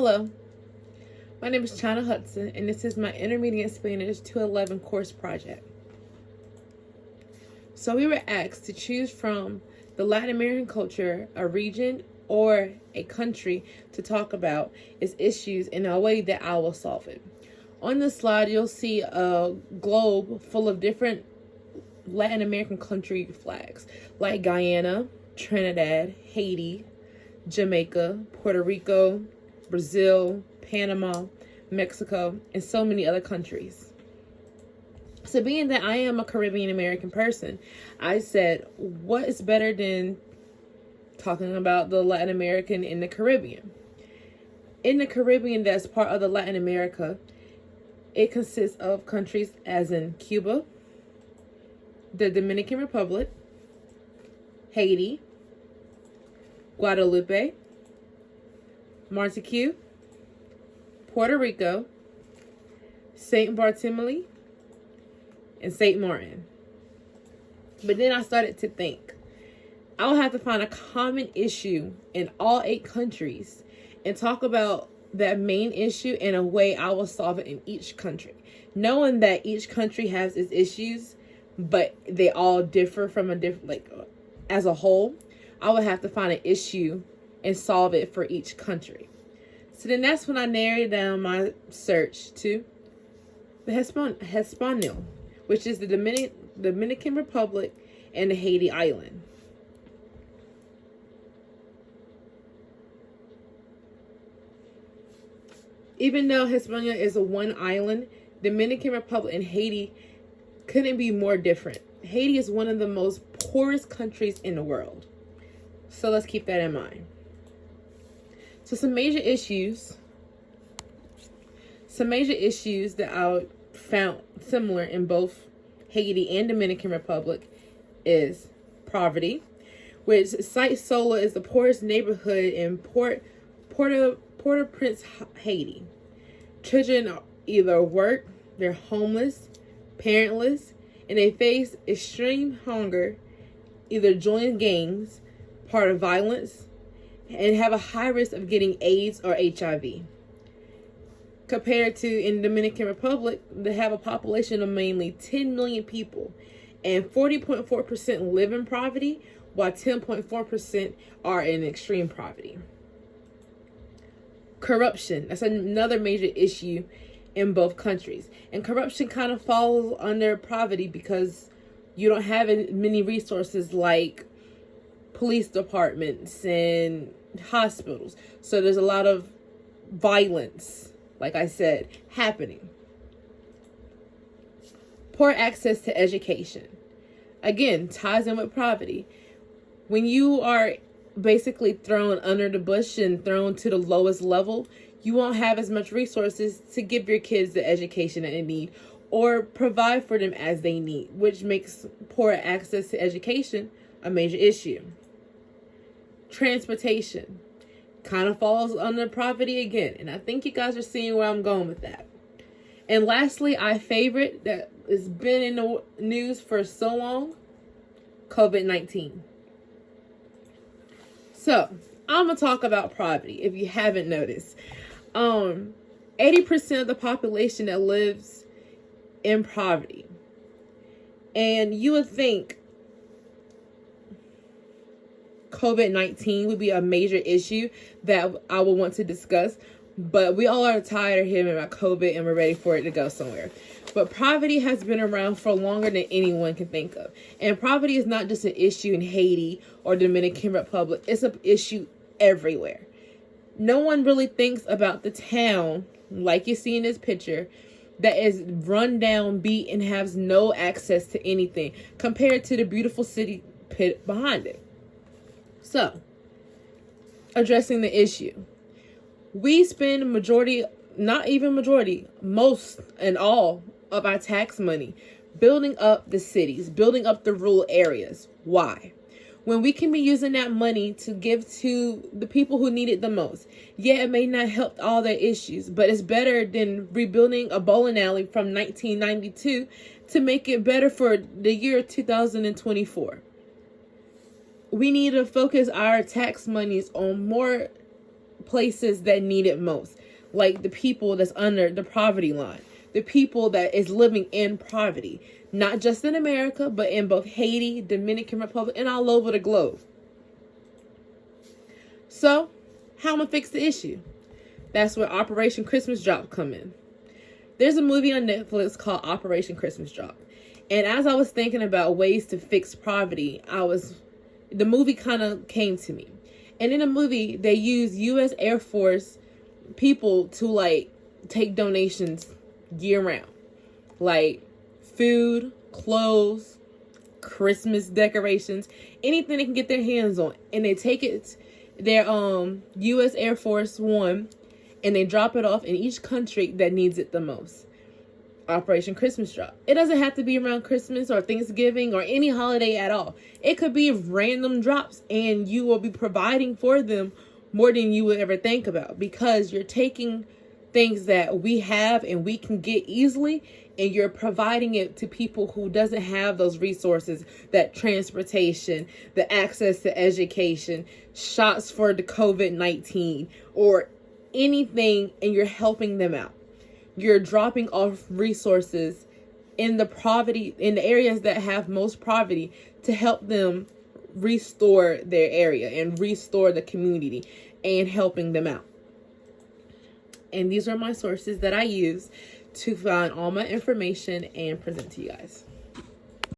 Hello, my name is China Hudson, and this is my Intermediate Spanish 211 course project. So we were asked to choose from the Latin American culture, a region, or a country to talk about its issues in a way that I will solve it. On this slide, you'll see a globe full of different Latin American country flags, like Guyana, Trinidad, Haiti, Jamaica, Puerto Rico, Brazil, Panama, Mexico, and so many other countries. So being that I am a Caribbean American person, I said, what is better than talking about the Latin American in the Caribbean? In the Caribbean, that's part of the Latin America, it consists of countries as in Cuba, the Dominican Republic, Haiti, Guadalupe, Martinique, Puerto Rico, Saint Barthélemy, and Saint Martin. But then I started to think, I will have to find a common issue in all 8 countries and talk about that main issue in a way I will solve it in each country. Knowing that each country has its issues, but they all differ from a different, as a whole, I would have to find an issue and solve it for each country. So then that's when I narrowed down my search to the Hispaniola, which is the Dominican Republic and the Haiti Island. Even though Hispaniola is a one island, Dominican Republic and Haiti couldn't be more different. Haiti is one of the most poorest countries in the world. So let's keep that in mind. So some major issues that I found similar in both Haiti and Dominican Republic is poverty, which Saint-Sola is the poorest neighborhood in Port-au-Prince, Haiti. Children either work, they're homeless, parentless, and they face extreme hunger, either join gangs, part of violence, and have a high risk of getting AIDS or HIV. Compared to in Dominican Republic, they have a population of mainly 10 million people, and 40.4% live in poverty, while 10.4% are in extreme poverty. Corruption, that's another major issue in both countries. And corruption kind of falls under poverty because you don't have many resources like police departments and hospitals. So there's a lot of violence, like I said, happening. Poor access to education. Again, ties in with poverty. When you are basically thrown under the bush and thrown to the lowest level, you won't have as much resources to give your kids the education that they need or provide for them as they need, which makes poor access to education a major issue. Transportation kind of falls under poverty again, and I think you guys are seeing where I'm going with that. And lastly, our favorite that has been in the news for so long, COVID-19. So I'm gonna talk about poverty if you haven't noticed. 80% of the population that lives in poverty, and you would think COVID-19 would be a major issue that I would want to discuss, but we all are tired of hearing about COVID and we're ready for it to go somewhere. But poverty has been around for longer than anyone can think of. And poverty is not just an issue in Haiti or Dominican Republic. It's an issue everywhere. No one really thinks about the town, like you see in this picture, that is run down, beat, and has no access to anything compared to the beautiful city pit behind it. So, addressing the issue. We spend most and all of our tax money building up the cities, building up the rural areas. Why? When we can be using that money to give to the people who need it the most. Yeah, it may not help all their issues, but it's better than rebuilding a bowling alley from 1992 to make it better for the year 2024. We need to focus our tax monies on more places that need it most, like the people that's under the poverty line, the people that is living in poverty, not just in America, but in both Haiti, Dominican Republic, and all over the globe. So, how am I fix the issue? That's where Operation Christmas Drop come in. There's a movie on Netflix called Operation Christmas Drop. And as I was thinking about ways to fix poverty, the movie kind of came to me. And in the movie, they use U.S. Air Force people to like take donations year round. Like food, clothes, Christmas decorations, anything they can get their hands on. And they take it, their U.S. Air Force One, and they drop it off in each country that needs it the most. Operation Christmas Drop. It doesn't have to be around Christmas or Thanksgiving or any holiday at all. It could be random drops, and you will be providing for them more than you would ever think about, because you're taking things that we have and we can get easily, and you're providing it to people who doesn't have those resources, that transportation, the access to education, shots for the COVID-19 or anything, and you're helping them out. You're dropping off resources in the areas that have most poverty to help them restore their area and restore the community and helping them out. And these are my sources that I use to find all my information and present to you guys.